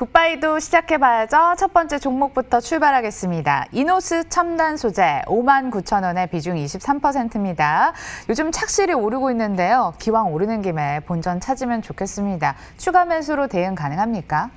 굿바이도 시작해봐야죠. 첫 번째 종목부터 출발하겠습니다. 이노스 첨단 소재 59,000원에 비중 23%입니다. 요즘 착실히 오르고 있는데요. 기왕 오르는 김에 본전 찾으면 좋겠습니다. 추가 매수로 대응 가능합니까?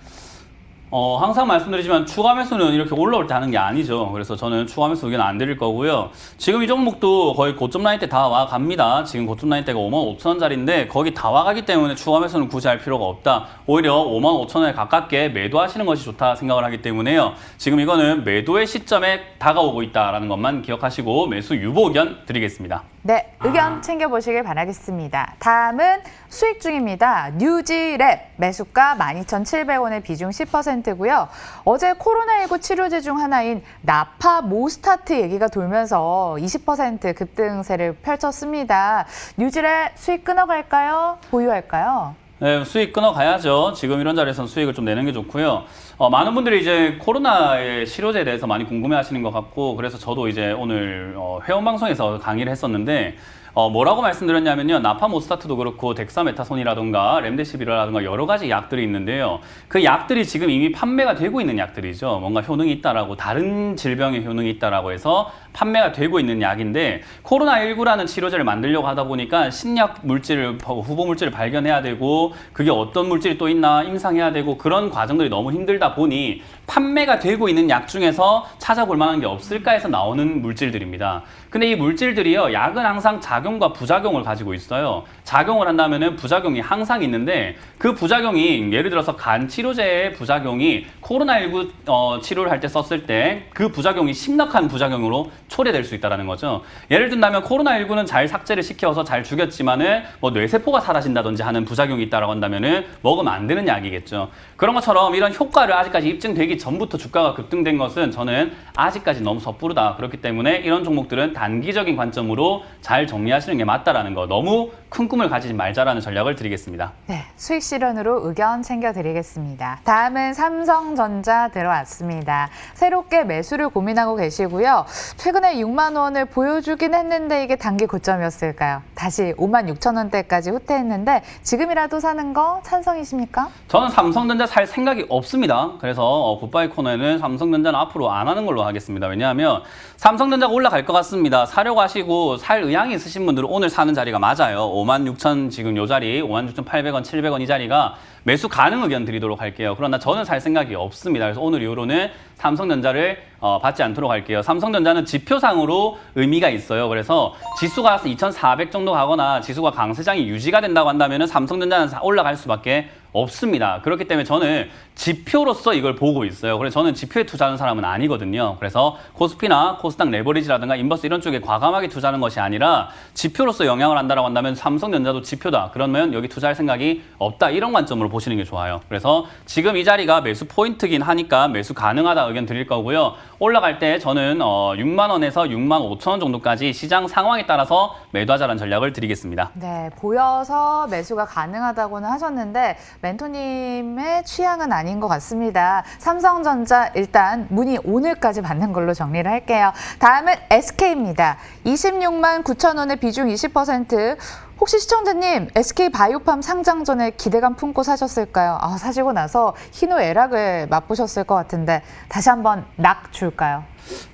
항상 말씀드리지만 추가 매수는 이렇게 올라올 때 하는 게 아니죠. 그래서 저는 추가 매수 의견 안 드릴 거고요. 지금 이 종목도 거의 고점 라인 때 다 와 갑니다. 지금 고점 라인 때가 55,000원짜리인데 거기 다 와가기 때문에 추가 매수는 굳이 할 필요가 없다. 오히려 55,000원에 가깝게 매도하시는 것이 좋다 생각을 하기 때문에요. 지금 이거는 매도의 시점에 다가오고 있다는 것만 기억하시고 매수 유보 의견 드리겠습니다. 네, 의견 챙겨보시길 바라겠습니다. 다음은 수익 중입니다. 뉴지랩 매수가 12,700원에 비중 10%고요. 어제 코로나19 치료제 중 하나인 나파모스타트 얘기가 돌면서 20% 급등세를 펼쳤습니다. 뉴지랩 수익 끊어갈까요? 보유할까요? 네, 수익 끊어가야죠. 지금 이런 자리에서는 수익을 좀 내는 게 좋고요. 많은 분들이 이제 코로나의 치료제에 대해서 많이 궁금해 하시는 것 같고, 그래서 저도 이제 오늘 회원방송에서 강의를 했었는데, 뭐라고 말씀드렸냐면요. 나파모스타트도 그렇고 덱사메타손이라든가 렘데시비르라든가 여러 가지 약들이 있는데요. 그 약들이 지금 이미 판매가 되고 있는 약들이죠. 뭔가 효능이 있다라고, 다른 질병에 효능이 있다라고 해서 판매가 되고 있는 약인데, 코로나19라는 치료제를 만들려고 하다 보니까 신약 물질을, 후보 물질을 발견해야 되고, 그게 어떤 물질이 또 있나 임상해야 되고, 그런 과정들이 너무 힘들다 보니 판매가 되고 있는 약 중에서 찾아볼 만한 게 없을까 해서 나오는 물질들입니다. 근데 이 물질들이요, 약은 항상 작용과 부작용을 가지고 있어요. 작용을 한다면은 부작용이 항상 있는데, 그 부작용이 예를 들어서 간 치료제의 부작용이 코로나19 치료를 할 때 썼을 때 그 부작용이 심각한 부작용으로 초래될 수 있다는 거죠. 예를 든다면 코로나19는 잘 삭제를 시켜서 잘 죽였지만은 뭐 뇌세포가 사라진다든지 하는 부작용이 있다고 한다면은 먹으면 안 되는 약이겠죠. 그런 것처럼 이런 효과를 아직까지 입증되기 전부터 주가가 급등된 것은 저는 아직까지 너무 섣부르다. 그렇기 때문에 이런 종목들은 단기적인 관점으로 잘 정리하시는 게 맞다라는 거, 너무 큰 꿈을 가지지 말자라는 전략을 드리겠습니다. 네, 수익 실현으로 의견 챙겨드리겠습니다. 다음은 삼성전자 들어왔습니다. 새롭게 매수를 고민하고 계시고요. 최근에 6만 원을 보여주긴 했는데 이게 단기 고점이었을까요? 다시 56,000원대까지 후퇴했는데 지금이라도 사는 거 찬성이십니까? 저는 삼성전자 살 생각이 없습니다. 그래서 굿바이 코너에는 삼성전자는 앞으로 안 하는 걸로 하겠습니다. 왜냐하면 삼성전자가 올라갈 것 같습니다. 사려고 하시고 살 의향이 있으신 분들은 오늘 사는 자리가 맞아요. 56,000 지금 요 자리 56,800원, 700원 이 자리가 매수 가능 의견 드리도록 할게요. 그러나 저는 살 생각이 없습니다. 그래서 오늘 이후로는 삼성전자를 받지 않도록 할게요. 삼성전자는 지표상으로 의미가 있어요. 그래서 지수가 2,400 정도 가거나 지수가 강세장이 유지가 된다고 한다면 삼성전자는 올라갈 수밖에 없습니다. 그렇기 때문에 저는 지표로서 이걸 보고 있어요. 그래서 저는 지표에 투자하는 사람은 아니거든요. 그래서 코스피나 코스닥 레버리지라든가 인버스 이런 쪽에 과감하게 투자하는 것이 아니라 지표로서 영향을 한다고 한다면 삼성전자도 지표다. 그러면 여기 투자할 생각이 없다. 이런 관점으로 보시는 게 좋아요. 그래서 지금 이 자리가 매수 포인트긴 하니까 매수 가능하다 의견 드릴 거고요. 올라갈 때 저는 6만 원에서 6만 5천 원 정도까지 시장 상황에 따라서 매도하자라는 전략을 드리겠습니다. 네, 보여서 매수가 가능하다고는 하셨는데 멘토님의 취향은 아닌 것 같습니다. 삼성전자 일단 문의 오늘까지 받는 걸로 정리를 할게요. 다음은 SK입니다. 26만 9천 원의 비중 20%. 혹시 시청자님 SK바이오팜 상장 전에 기대감 품고 사셨을까요? 사시고 나서 희노애락을 맛보셨을 것 같은데 다시 한번 낙 줄까요?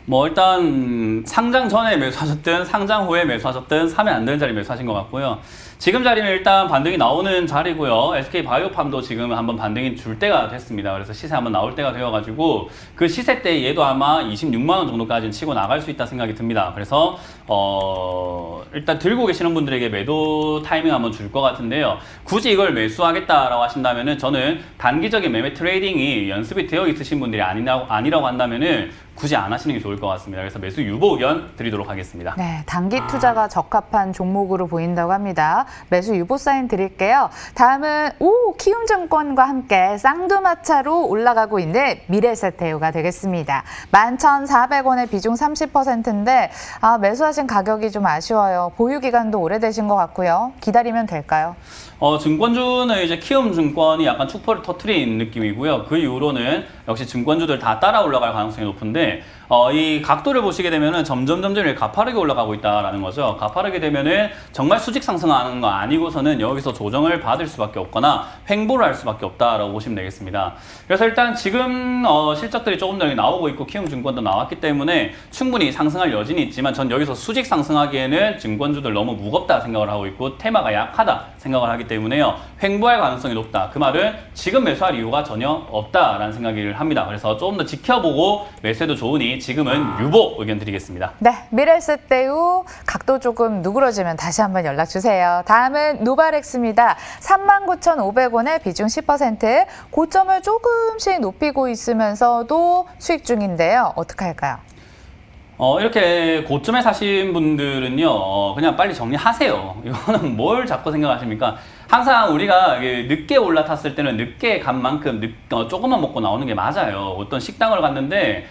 뭐 일단 상장 전에 매수하셨든 상장 후에 매수하셨든 사면 안 되는 자리 매수하신 것 같고요. 지금 자리는 일단 반등이 나오는 자리고요. SK바이오팜도 지금 한번 반등이 줄 때가 됐습니다. 그래서 시세 한번 나올 때가 되어가지고 그 시세 때 얘도 아마 26만 원 정도까지는 치고 나갈 수 있다 생각이 듭니다. 그래서 일단 들고 계시는 분들에게 매도 타이밍 한번 줄 것 같은데요. 굳이 이걸 매수하겠다라고 하신다면은 저는 단기적인 매매 트레이딩이 연습이 되어 있으신 분들이 아니라고 한다면은 굳이 안 하시는 게 좋을 것 같습니다. 그래서 매수 유보 의견 드리도록 하겠습니다. 네, 단기 투자가 적합한 종목으로 보인다고 합니다. 매수 유보 사인 드릴게요. 다음은 키움증권과 함께 쌍두마차로 올라가고 있는 미래세태유가 되겠습니다. 11,400원의 비중 30%인데 매수하신 가격이 좀 아쉬워요. 보유 기간도 오래되신 것 같고요. 기다리면 될까요? 증권주는 이제 키움증권이 약간 축포를 터트린 느낌이고요. 그 이후로는 역시 증권주들 다 따라 올라갈 가능성이 높은데 때문에 이 각도를 보시게 되면은 점점 이렇게 가파르게 올라가고 있다라는 거죠. 가파르게 되면은 정말 수직 상승하는 거 아니고서는 여기서 조정을 받을 수밖에 없거나 횡보를 할 수밖에 없다라고 보시면 되겠습니다. 그래서 일단 지금 실적들이 조금 더 나오고 있고 키움증권도 나왔기 때문에 충분히 상승할 여진이 있지만 전 여기서 수직 상승하기에는 증권주들 너무 무겁다 생각을 하고 있고 테마가 약하다 생각을 하기 때문에요. 횡보할 가능성이 높다. 그 말은 지금 매수할 이유가 전혀 없다라는 생각을 합니다. 그래서 조금 더 지켜보고 매수해도 좋으니 지금은 유보 의견 드리겠습니다. 네, 미래에셋대우 각도 조금 누그러지면 다시 한번 연락 주세요. 다음은 노바렉스입니다. 39,500원에 비중 10%, 고점을 조금씩 높이고 있으면서도 수익 중인데요. 어떻게 할까요? 이렇게 고점에 사신 분들은요, 그냥 빨리 정리하세요. 이거는 뭘 자꾸 생각하십니까? 항상 우리가 늦게 올라탔을 때는 늦게 간 만큼 조금만 먹고 나오는 게 맞아요. 어떤 식당을 갔는데,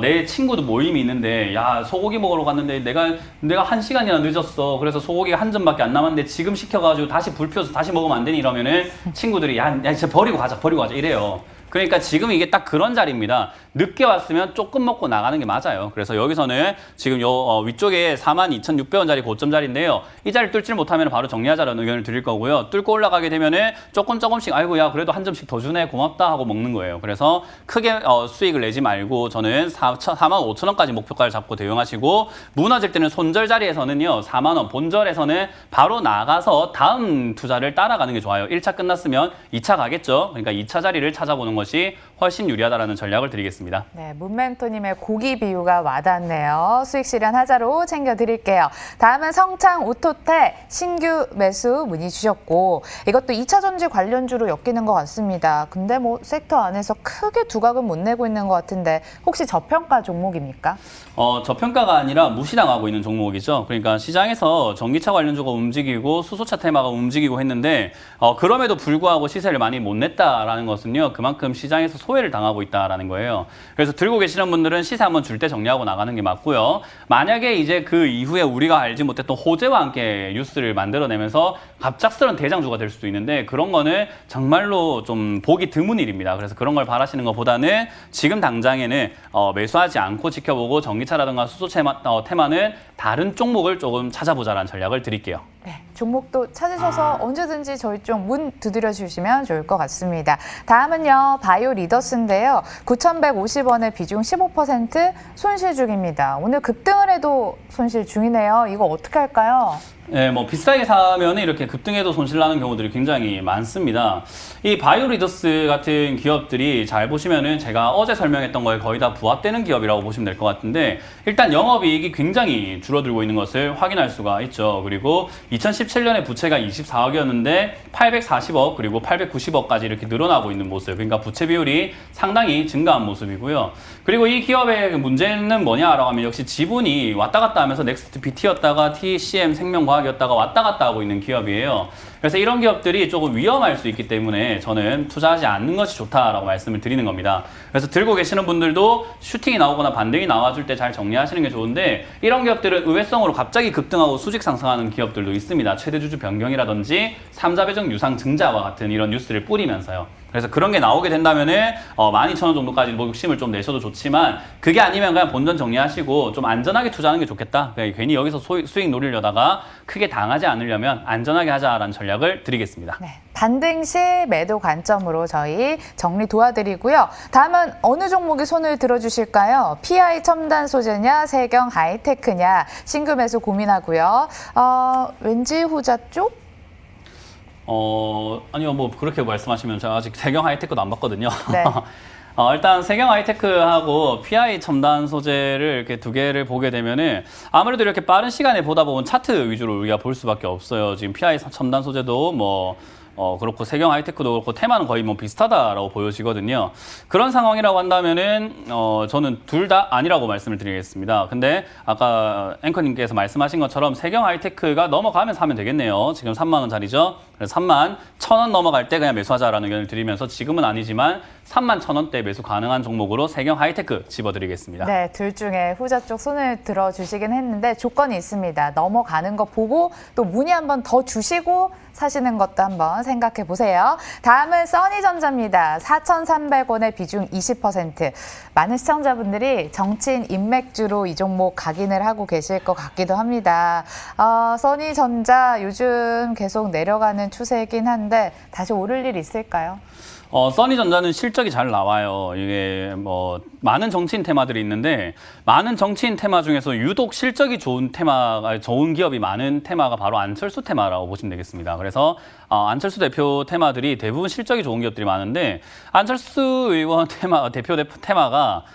내 친구도 모임이 있는데, 야, 소고기 먹으러 갔는데 내가 1시간이나 늦었어. 그래서 소고기가 한 점밖에 안 남았는데 지금 시켜가지고 다시 불 피워서 다시 먹으면 안 되니? 이러면은 친구들이 야, 진짜 버리고 가자, 이래요. 그러니까 지금 이게 딱 그런 자리입니다. 늦게 왔으면 조금 먹고 나가는 게 맞아요. 그래서 여기서는 지금 위쪽에 42,600원짜리 고점 자리인데요. 이 자리를 뚫지 못하면 바로 정리하자라는 의견을 드릴 거고요. 뚫고 올라가게 되면은 조금씩 아이고 야 그래도 한 점씩 더 주네 고맙다 하고 먹는 거예요. 그래서 크게 수익을 내지 말고 저는 45,000원까지 목표가를 잡고 대응하시고 무너질 때는 손절 자리에서는요. 4만 원 본절에서는 바로 나가서 다음 투자를 따라가는 게 좋아요. 1차 끝났으면 2차 가겠죠. 그러니까 2차 자리를 찾아보는 것이 훨씬 유리하다라는 전략을 드리겠습니다. 네, 문멘토님의 고기 비유가 와닿네요. 수익 실현하자로 챙겨드릴게요. 다음은 성창 오토텍 신규 매수 문의 주셨고 이것도 2차 전지 관련주로 엮이는 것 같습니다. 근데 뭐 섹터 안에서 크게 두각은 못 내고 있는 것 같은데 혹시 저평가 종목입니까? 저평가가 아니라 무시당하고 있는 종목이죠. 그러니까 시장에서 전기차 관련주가 움직이고 수소차 테마가 움직이고 했는데 그럼에도 불구하고 시세를 많이 못 냈다라는 것은요. 그만큼 시장에서 소외를 당하고 있다라는 거예요. 그래서 들고 계시는 분들은 시세 한번 줄 때 정리하고 나가는 게 맞고요. 만약에 이제 그 이후에 우리가 알지 못했던 호재와 함께 뉴스를 만들어내면서 갑작스러운 대장주가 될 수도 있는데 그런 거는 정말로 좀 보기 드문 일입니다. 그래서 그런 걸 바라시는 것보다는 지금 당장에는 매수하지 않고 지켜보고 전기차라든가 수소 테마는 다른 종목을 조금 찾아보자라는 전략을 드릴게요. 네, 종목도 찾으셔서 언제든지 저희 쪽 문 두드려 주시면 좋을 것 같습니다. 다음은요, 바이오 리더스인데요. 9,150원에 비중 15% 손실 중입니다. 오늘 급등을 해도 손실 중이네요. 이거 어떻게 할까요? 네, 뭐 비싸게 사면 이렇게 급등해도 손실 나는 경우들이 굉장히 많습니다. 이 바이오리더스 같은 기업들이 잘 보시면은 제가 어제 설명했던 거에 거의 다 부합되는 기업이라고 보시면 될 것 같은데 일단 영업이익이 굉장히 줄어들고 있는 것을 확인할 수가 있죠. 그리고 2017년에 부채가 24억이었는데 840억 그리고 890억까지 이렇게 늘어나고 있는 모습. 그러니까 부채 비율이 상당히 증가한 모습이고요. 그리고 이 기업의 문제는 뭐냐라고 하면 역시 지분이 왔다 갔다 하면서 넥스트 BT였다가 TCM 생명과학이었다가 왔다 갔다 하고 있는 기업이에요. 그래서 이런 기업들이 조금 위험할 수 있기 때문에 저는 투자하지 않는 것이 좋다라고 말씀을 드리는 겁니다. 그래서 들고 계시는 분들도 슈팅이 나오거나 반등이 나와줄 때 잘 정리하시는 게 좋은데 이런 기업들은 의외성으로 갑자기 급등하고 수직 상승하는 기업들도 있습니다. 최대주주 변경이라든지 3자 배정 유상 증자와 같은 이런 뉴스를 뿌리면서요. 그래서 그런 게 나오게 된다면은 12,000원 정도까지 욕심을 좀 내셔도 좋지만 그게 아니면 그냥 본전 정리하시고 좀 안전하게 투자하는 게 좋겠다. 괜히 여기서 수익 노리려다가 크게 당하지 않으려면 안전하게 하자라는 전략을 드리겠습니다. 네, 반등 시 매도 관점으로 저희 정리 도와드리고요. 다음은 어느 종목이 손을 들어주실까요? PI 첨단 소재냐, 세경 하이테크냐 신규 매수 고민하고요. 왠지 후자 쪽? 아니요, 뭐, 그렇게 말씀하시면 제가 아직 세경 하이테크도 안 봤거든요. 네. 일단 세경 하이테크하고 PI 첨단 소재를 이렇게 두 개를 보게 되면은 아무래도 이렇게 빠른 시간에 보다 보면 차트 위주로 우리가 볼 수밖에 없어요. 지금 PI 첨단 소재도 그렇고 세경 하이테크도 그렇고 테마는 거의 뭐 비슷하다라고 보여지거든요. 그런 상황이라고 한다면은 저는 둘 다 아니라고 말씀을 드리겠습니다. 근데 아까 앵커님께서 말씀하신 것처럼 세경 하이테크가 넘어가면 사면 되겠네요. 지금 3만 원짜리죠. 그래서 31,000원 넘어갈 때 그냥 매수하자라는 의견을 드리면서 지금은 아니지만 31,000원대 매수 가능한 종목으로 세경 하이테크 집어드리겠습니다. 네, 둘 중에 후자 쪽 손을 들어주시긴 했는데 조건이 있습니다. 넘어가는 거 보고 또 문의 한번 더 주시고 사시는 것도 한번 생각해 보세요. 다음은 써니전자입니다. 4,300원의 비중 20%. 많은 시청자분들이 정치인 인맥주로 이 종목 각인을 하고 계실 것 같기도 합니다. 써니전자 요즘 계속 내려가는 추세이긴 한데 다시 오를 일 있을까요? 써니전자는 실적이 잘 나와요. 이게 뭐 많은 정치인 테마들이 있는데 많은 정치인 테마 중에서 유독 실적이 좋은 테마가 좋은 기업이 많은 테마가 바로 안철수 테마라고 보시면 되겠습니다. 그래서 안철수 대표 테마들이 대부분 실적이 좋은 기업들이 많은데 안철수 의원 대표 테마가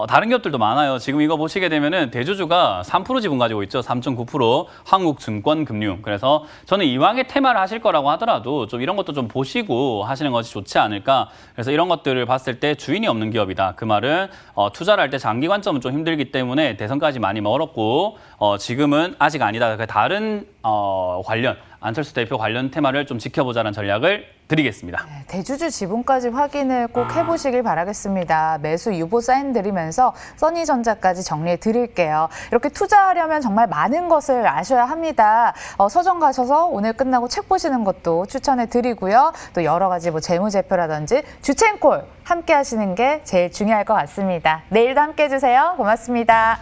다른 기업들도 많아요. 지금 이거 보시게 되면은 대주주가 3% 지분 가지고 있죠. 3.9% 한국증권금융. 그래서 저는 이왕에 테마를 하실 거라고 하더라도 좀 이런 것도 좀 보시고 하시는 것이 좋지 않을까. 그래서 이런 것들을 봤을 때 주인이 없는 기업이다. 그 말은 투자를 할 때 장기 관점은 좀 힘들기 때문에 대선까지 많이 멀었고 지금은 아직 아니다. 다른 관련 안철수 대표 관련 테마를 좀 지켜보자는 전략을 드리겠습니다. 네, 대주주 지분까지 확인을 꼭 해보시길 바라겠습니다. 매수 유보 사인 드리면서 써니전자까지 정리해 드릴게요. 이렇게 투자하려면 정말 많은 것을 아셔야 합니다. 서점 가셔서 오늘 끝나고 책 보시는 것도 추천해 드리고요. 또 여러 가지 뭐 재무제표라든지 주첸콜 함께 하시는 게 제일 중요할 것 같습니다. 내일도 함께 해주세요. 고맙습니다.